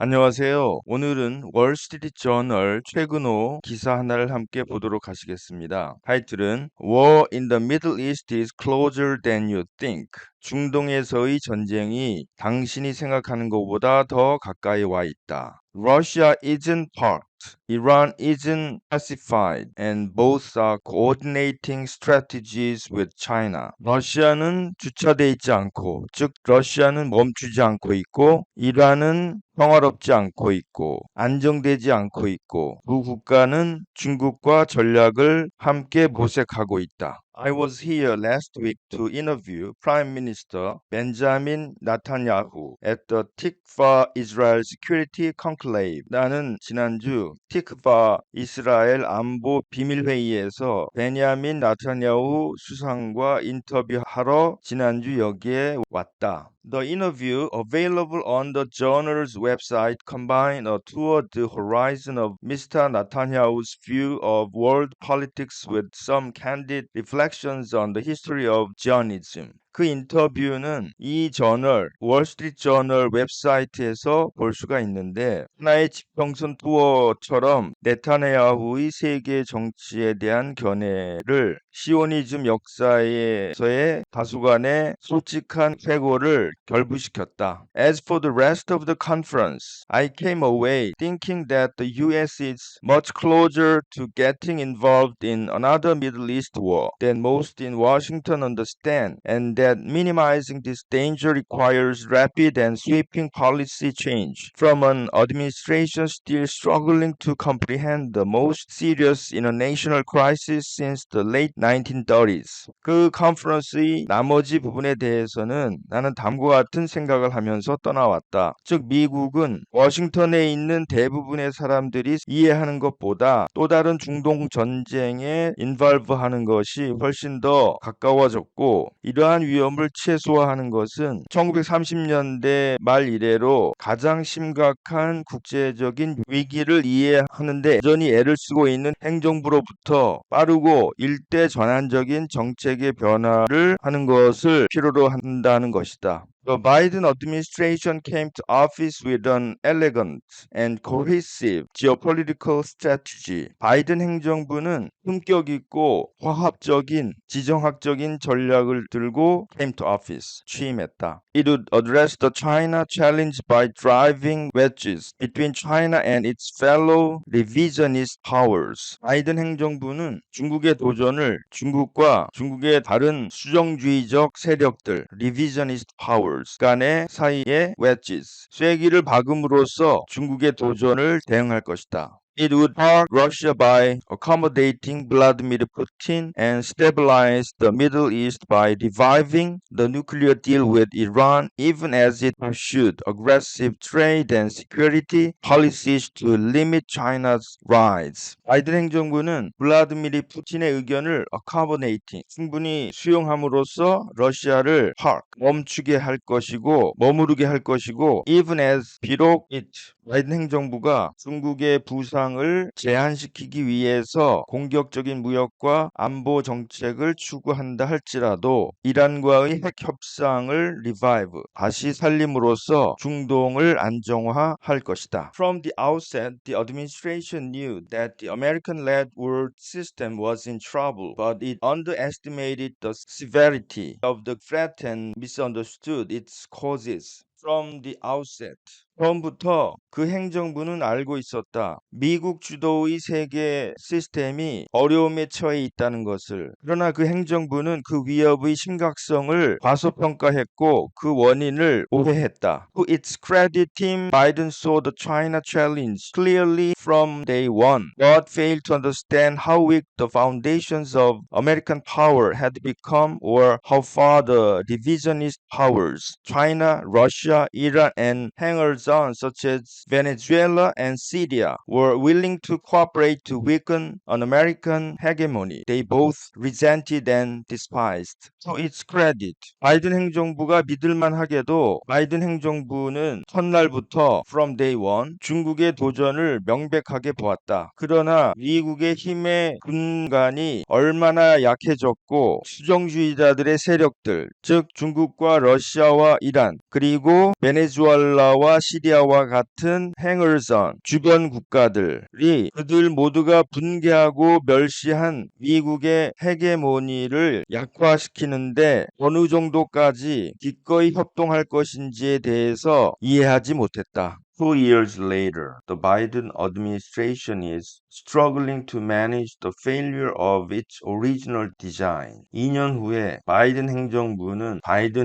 안녕하세요. 오늘은 월스트리트저널 최근호 기사 하나를 함께 보도록 하시겠습니다. 타이틀은 War in the Middle East is closer than you think. 중동에서의 전쟁이 당신이 생각하는 것보다 더 가까이 와 있다. Russia isn't parked. Iran isn't pacified, and both are coordinating strategies with China. 러시아는 주차돼 있지 않고, 즉 러시아는 멈추지 않고 있고, 이란은 평화롭지 않고 있고, 안정되지 않고 있고, 두 국가는 중국과 전략을 함께 모색하고 있다. I was here last week to interview Prime Minister Benjamin Netanyahu at the Tikva Israel Security Conclave. 나는 지난주 티크바 이스라엘 안보 비밀회의에서 베냐민 나타냐후 수상과 인터뷰하러 지난주 여기에 왔다. The interview, available on the journal's website, combined a tour the horizon of Mr. Netanyahu's view of world politics with some candid reflections on the history of Zionism. 그 인터뷰는 이 저널, 월스트리트저널 웹사이트에서 볼 수가 있는데 하나의 지평선 투어처럼 네타냐후의 세계 정치에 대한 견해를 시오니즘 역사에서의 다수간의 솔직한 회고를 결부시켰다. As for the rest of the conference, I came away thinking that the US is much closer to getting involved in another Middle East war than most in Washington understand, and that minimizing this danger requires rapid and sweeping policy change from an administration still struggling to comprehend the most serious international crisis since the late 1930s. 그 컨퍼런스의 나머지 부분에 대해서는 나는 다음과 같은 생각을 하면서 떠나왔다. 즉 미국은 워싱턴에 있는 대부분의 사람들이 이해하는 것보다 또 다른 중동 전쟁에 인발브하는 것이 훨씬 더 가까워졌고 이러한 위험을 최소화하는 것은 1930년대 말 이래로 가장 심각한 국제적인 위기를 이해하는 데 여전히 애를 쓰고 있는 행정부로부터 빠르고 일대 전환적인 정책의 변화를 하는 것을 필요로 한다는 것이다. The Biden administration came to office with an elegant and cohesive geopolitical strategy. 바이든 행정부는 품격 있고 화합적인 지정학적인 전략을 들고 came to office, 취임했다. It would address the China challenge by driving wedges between China and its fellow revisionist powers. 바이든 행정부는 중국의 도전을 중국과 중국의 다른 수정주의적 세력들, revisionist powers 간의 사이에 wedges, 쐐기를 박음으로써 중국의 도전을 대응할 것이다. It would park Russia by accommodating Vladimir Putin and stabilize the Middle East by reviving the nuclear deal with Iran, even as it pursued aggressive trade and security policies to limit China's rise. 바이든 행정부는 블라디미르 푸틴의 의견을 accommodating, 충분히 수용함으로써 러시아를 park, 멈추게 할 것이고 머무르게 할 것이고 even as 비록 it, 바이든 행정부가 중국의 부상을 제한시키기 위해서 공격적인 무역과 안보 정책을 추구한다 할지라도 이란과의 핵 협상을 revive, 다시 살림으로써 중동을 안정화할 것이다. From the outset, the administration knew that the American-led world system was in trouble, but it underestimated the severity of the threat and misunderstood its causes. From the outset. 처음부터 그 행정부는 알고 있었다. 미국 주도의 세계 시스템이 어려움에 처해 있다는 것을. 그러나 그 행정부는 그 위협의 심각성을 과소평가했고 그 원인을 오해했다. To its credit, Team Biden saw the China challenge clearly from day one, but failed to understand how weak the foundations of American power had become or how far the divisionist powers, China, Russia, Iran, and hangers on such as Venezuela and Syria were willing to cooperate to weaken an American hegemony they both resented and despised. To its credit, 바이든 행정부가 믿을만하게도 바이든 행정부는 첫날부터 from day one 중국의 도전을 명백하게 보았다. 그러나 미국의 힘의 근간이 얼마나 약해졌고 수정주의자들의 세력들, 즉 중국과 러시아와 이란, 그리고 그리고 베네수엘라와 시리아와 같은 행을선 주변 국가들이 그들 모두가 분개하고 멸시한 미국의 헤게모니를 약화시키는데 어느 정도까지 기꺼이 협동할 것인지에 대해서 이해하지 못했다. 2 years later, the Biden administration is struggling to manage the failure of its original design. 2년 후에 바이든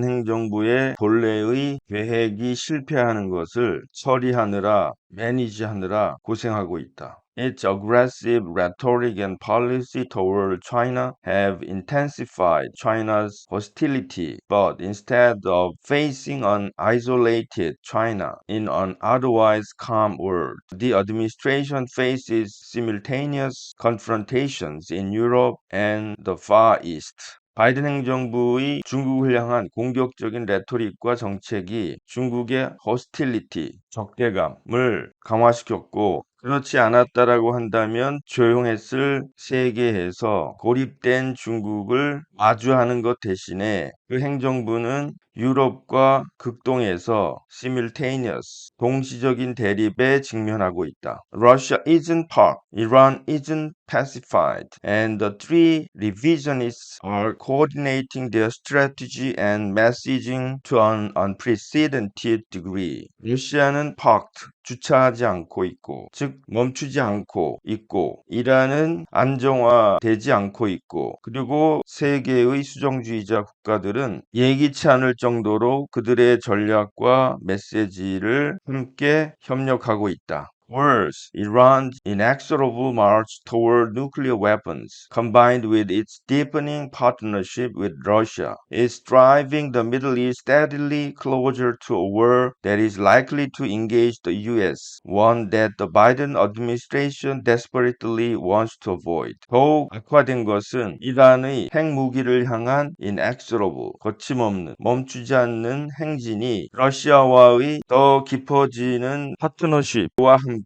행정부의 본래의 계획이 실패하는 것을 처리하느라, 매니지하느라 고생하고 있다. Its aggressive rhetoric and policy toward China have intensified China's hostility, but instead of facing an isolated China in an otherwise calm world, the administration faces simultaneous confrontations in Europe and the Far East. 바이든 행정부의 중국을 향한 공격적인 레토릭과 정책이 중국의 hostiLity, 적대감을 강화시켰고 그렇지 않았다라고 한다면 조용했을 세계에서 고립된 중국을 마주하는 것 대신에 그 행정부는 유럽과 극동에서 simultaneous, 동시적인 대립에 직면하고 있다. Russia isn't part, Iran isn't pacified, and the three revisionists are coordinating their strategy and messaging to an unprecedented degree. 러시아는 parked, 주차하지 않고 있고, 즉 멈추지 않고 있고, 이란은 안정화되지 않고 있고, 그리고 세계의 수정주의자 국가들은 예기치 않을 정도로 그들의 전략과 메시지를 함께 협력하고 있다. Worse, Iran's inexorable march toward nuclear weapons, combined with its deepening partnership with Russia, is driving the Middle East steadily closer to a war that is likely to engage the U.S., one that the Biden administration desperately wants to avoid. 더욱 악화된 것은 이란의 핵무기를 향한 inexorable, 거침없는, 멈추지 않는 행진이 러시아와의 더 깊어지는 파트너십과 함께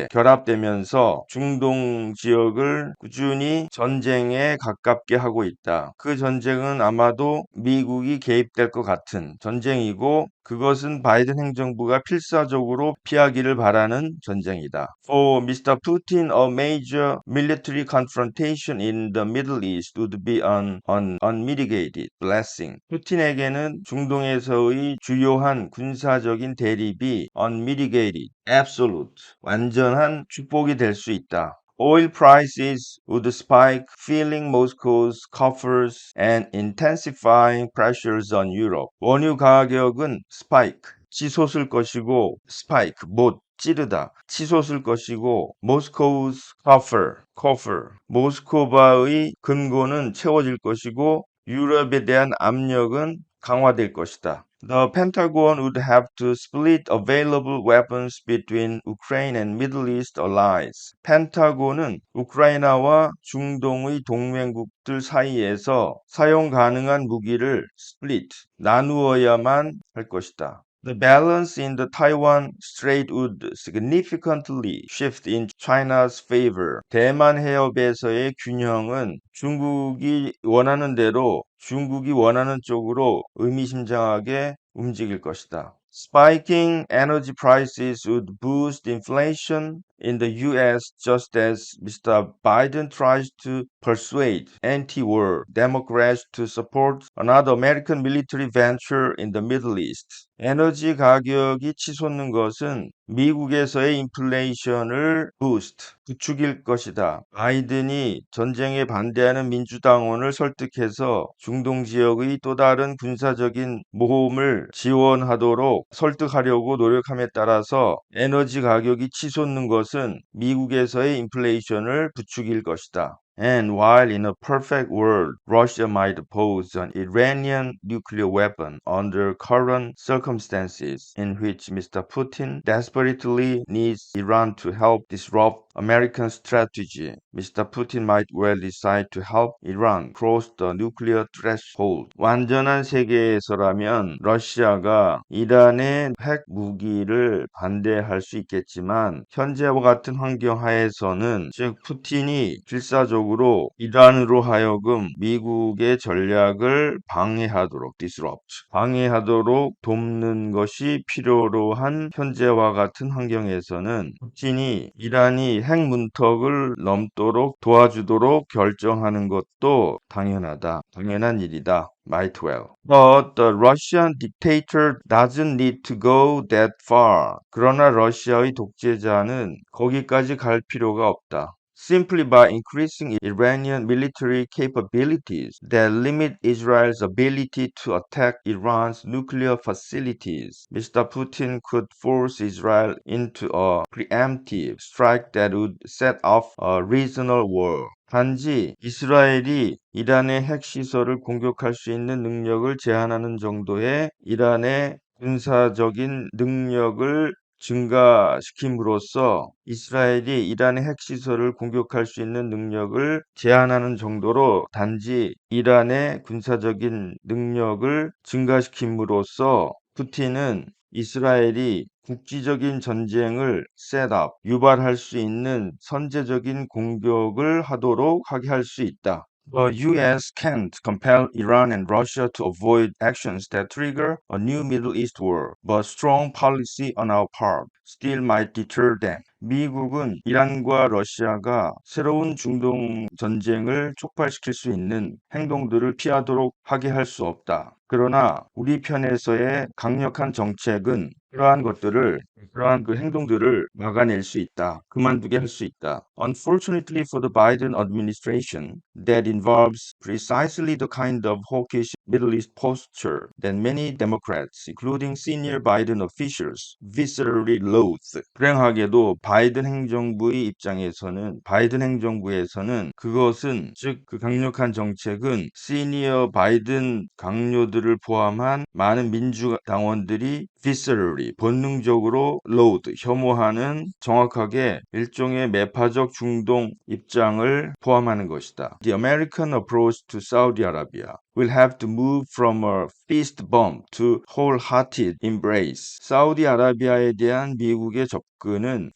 결합되면서 중동 지역을 꾸준히 전쟁에 가깝게 하고 있다. 그 전쟁은 아마도 미국이 개입될 것 같은 전쟁이고 그것은 바이든 행정부가 필사적으로 피하기를 바라는 전쟁이다. For Mr. Putin, a major military confrontation in the Middle East would be an unmitigated blessing. 푸틴에게는 중동에서의 주요한 군사적인 대립이 unmitigated, absolute, 완전한 축복이 될 수 있다. Oil prices would spike, filling Moscow's coffers and intensifying pressures on Europe. 원유 가격은 spike, 치솟을 것이고 spike, 못, 찌르다, 치솟을 것이고 Moscow's coffer, 모스크바의 금고는 채워질 것이고 유럽에 대한 압력은 강화될 것이다. The Pentagon would have to split available weapons between Ukraine and Middle East allies. 펜타곤은 우크라이나와 중동의 동맹국들 사이에서 사용 가능한 무기를 split, 나누어야만 할 것이다. The balance in the Taiwan Strait would significantly shift in China's favor. 대만 해협에서의 균형은 중국이 원하는 대로 중국이 원하는 쪽으로 의미심장하게 움직일 것이다. Spiking energy prices would boost inflation in the U.S. just as Mr. Biden tries to persuade anti-war Democrats to support another American military venture in the Middle East. 에너지 가격이 치솟는 것은 미국에서의 인플레이션을 부축일 것이다. 바이든이 전쟁에 반대하는 민주당원을 설득해서 중동 지역의 또 다른 군사적인 모험을 지원하도록 설득하려고 노력함에 따라서 에너지 가격이 치솟는 것은 미국에서의 인플레이션을 부추길 것이다. And while in a perfect world, Russia might pose an Iranian nuclear weapon under current circumstances in which Mr. Putin desperately needs Iran to help disrupt American strategy, Mr. Putin might well decide to help Iran cross the nuclear threshold. 완전한 세계에서라면 러시아가 이란의 핵 무기를 반대할 수 있겠지만 현재와 같은 환경 하에서는 즉 푸틴이 필사적으로 국제적으로 이란으로 하여금 미국의 전략을 방해하도록 돕는 것이 필요로 한 현재와 같은 환경에서는 푸틴이 이란이 핵 문턱을 넘도록 도와주도록 결정하는 것도 당연한 일이다. Might well. But the Russian dictator doesn't need to go that far. 그러나 러시아의 독재자는 거기까지 갈 필요가 없다. Simply by increasing Iranian military capabilities that limit Israel's ability to attack Iran's nuclear facilities, Mr. Putin could force Israel into a preemptive strike that would set off a regional war. 단지 이스라엘이 이란의 핵시설을 공격할 수 있는 능력을 제한하는 정도의 이란의 군사적인 능력을 증가시킴으로써 이스라엘이 이란의 핵시설을 공격할 수 있는 능력을 제한하는 정도로 단지 이란의 군사적인 능력을 증가시킴으로써 푸틴은 이스라엘이 국지적인 전쟁을 유발할 수 있는 선제적인 공격을 하게 할 수 있다. The U.S. can't compel Iran and Russia to avoid actions that trigger a new Middle East war, but strong policy on our part still might deter them. 미국은 이란과 러시아가 새로운 중동 전쟁을 촉발시킬 수 있는 행동들을 피하도록 하게 할 수 없다. 그러나 우리 편에서의 강력한 정책은 그러한 그 행동들을 막아낼 수 있다. 그만두게 할 수 있다. Unfortunately for the Biden administration, that involves precisely the kind of hawkish Middle East posture that many Democrats, including senior Biden officials, viscerally loathe. 불행하게도 바이든 행정부에서는 그것은 즉 그 강력한 정책은 시니어 바이든 강요들을 포함한 많은 민주당원들이 viscerally 본능적으로 loathe 혐오하는 정확하게 일종의 매파적 중동 입장을 포함하는 것이다. The American approach to Saudi Arabia will have to move from a fist bump to wholehearted embrace. 사우디아라비아에 대한 미국의 접근은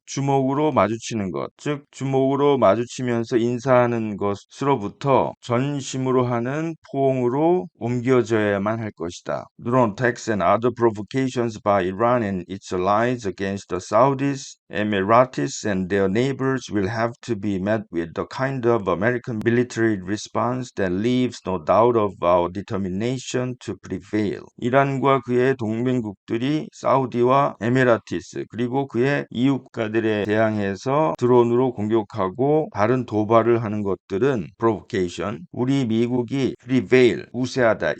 주먹으로 마주치는 것, 즉 주먹으로 마주치면서 인사하는 것으로부터 전심으로 하는 포옹으로 옮겨져야만 할 것이다. Drone attacks and other provocations by Iran and its allies against the Saudis, Emiratis and their neighbors will have to be met with the kind of American military response that leaves no doubt of our determination to prevail. 이란과 그의 동맹국들이 사우디와 에미라티스 그리고 그의 이웃국가들에 대항해서 드론으로 공격하고 다른 도발을 하는 것들은 provocation, 우리 미국이 prevail, 우세하다,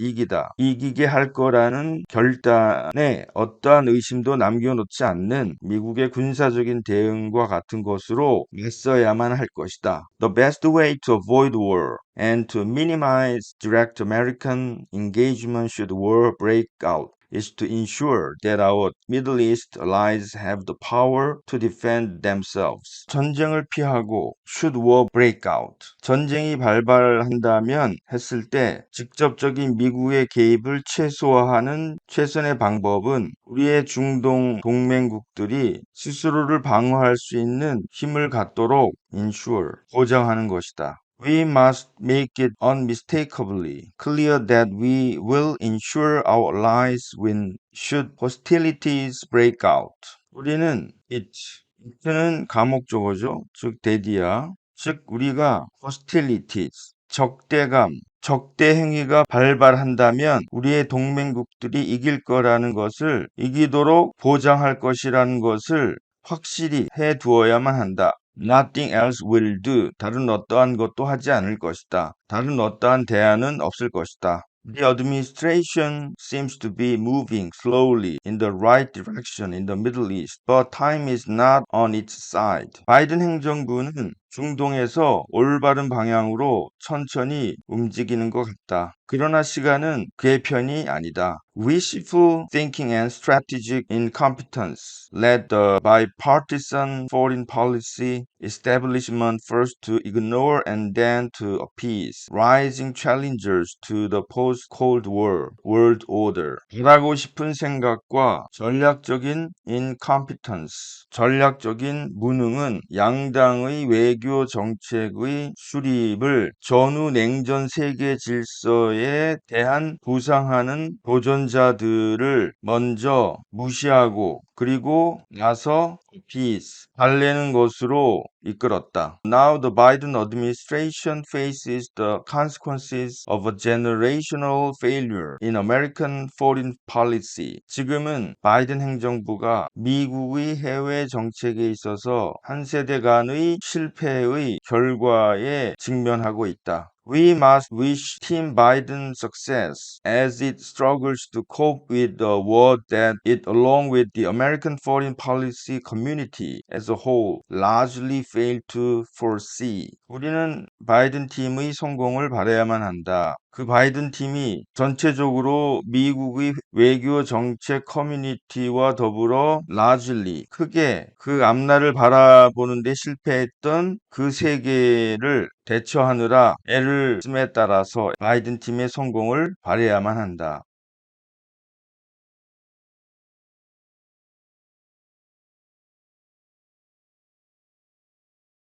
이기게 할 거라는 결단에 어떠한 의심도 남겨놓지 않는 미국의 군사적인 대응과 같은 것으로 맞서야만 할 것이다. The best way to avoid war and to minimize direct American engagement should war break out is to ensure that our Middle East allies have the power to defend themselves. 전쟁을 피하고 should war break out. 전쟁이 발발한다면 했을 때 직접적인 미국의 개입을 최소화하는 최선의 방법은 우리의 중동 동맹국들이 스스로를 방어할 수 있는 힘을 갖도록 ensure, 보장하는 것이다. We must make it unmistakably clear that we will ensure our allies win should hostilities break out. 우리는 it는 감옥적어죠. 즉 대디야. 즉 우리가 hostilities, 적대 행위가 발발한다면 우리의 동맹국들이 이길 거라는 것을 이기도록 보장할 것이라는 것을 확실히 해 두어야만 한다. Nothing else will do. 다른 어떠한 것도 하지 않을 것이다. 다른 어떠한 대안은 없을 것이다. The administration seems to be moving slowly in the right direction in the Middle East, but time is not on its side. 바이든 행정부는 중동에서 올바른 방향으로 천천히 움직이는 것 같다. 그러나 시간은 그의 편이 아니다. Wishful thinking and strategic incompetence led the bipartisan foreign policy establishment first to ignore and then to appease rising challengers to the post-Cold War world order. 바라고 싶은 생각과 전략적인 incompetence, 전략적인 무능은 양당의 외교 정책의 수립을 전후 냉전 세계 질서에 대한 부상하는 도전자들을 먼저 무시하고 그리고 나서 peace, 달래는 것으로 이끌었다. Now the Biden administration faces the consequences of a generational failure in American foreign policy. 지금은 바이든 행정부가 미국의 해외 정책에 있어서 한 세대간의 실패의 결과에 직면하고 있다. We must wish Team Biden success as it struggles to cope with the war that it, along with the American foreign policy community as a whole, largely failed to foresee. 우리는 바이든 팀의 성공을 바라야만 한다. 그 바이든 팀이 전체적으로 미국의 외교 정책 커뮤니티와 더불어 largely 크게 그 앞날을 바라보는 데 실패했던 그 세계를 대처하느라 애를 씀에 따라서 바이든 팀의 성공을 바라야만 한다.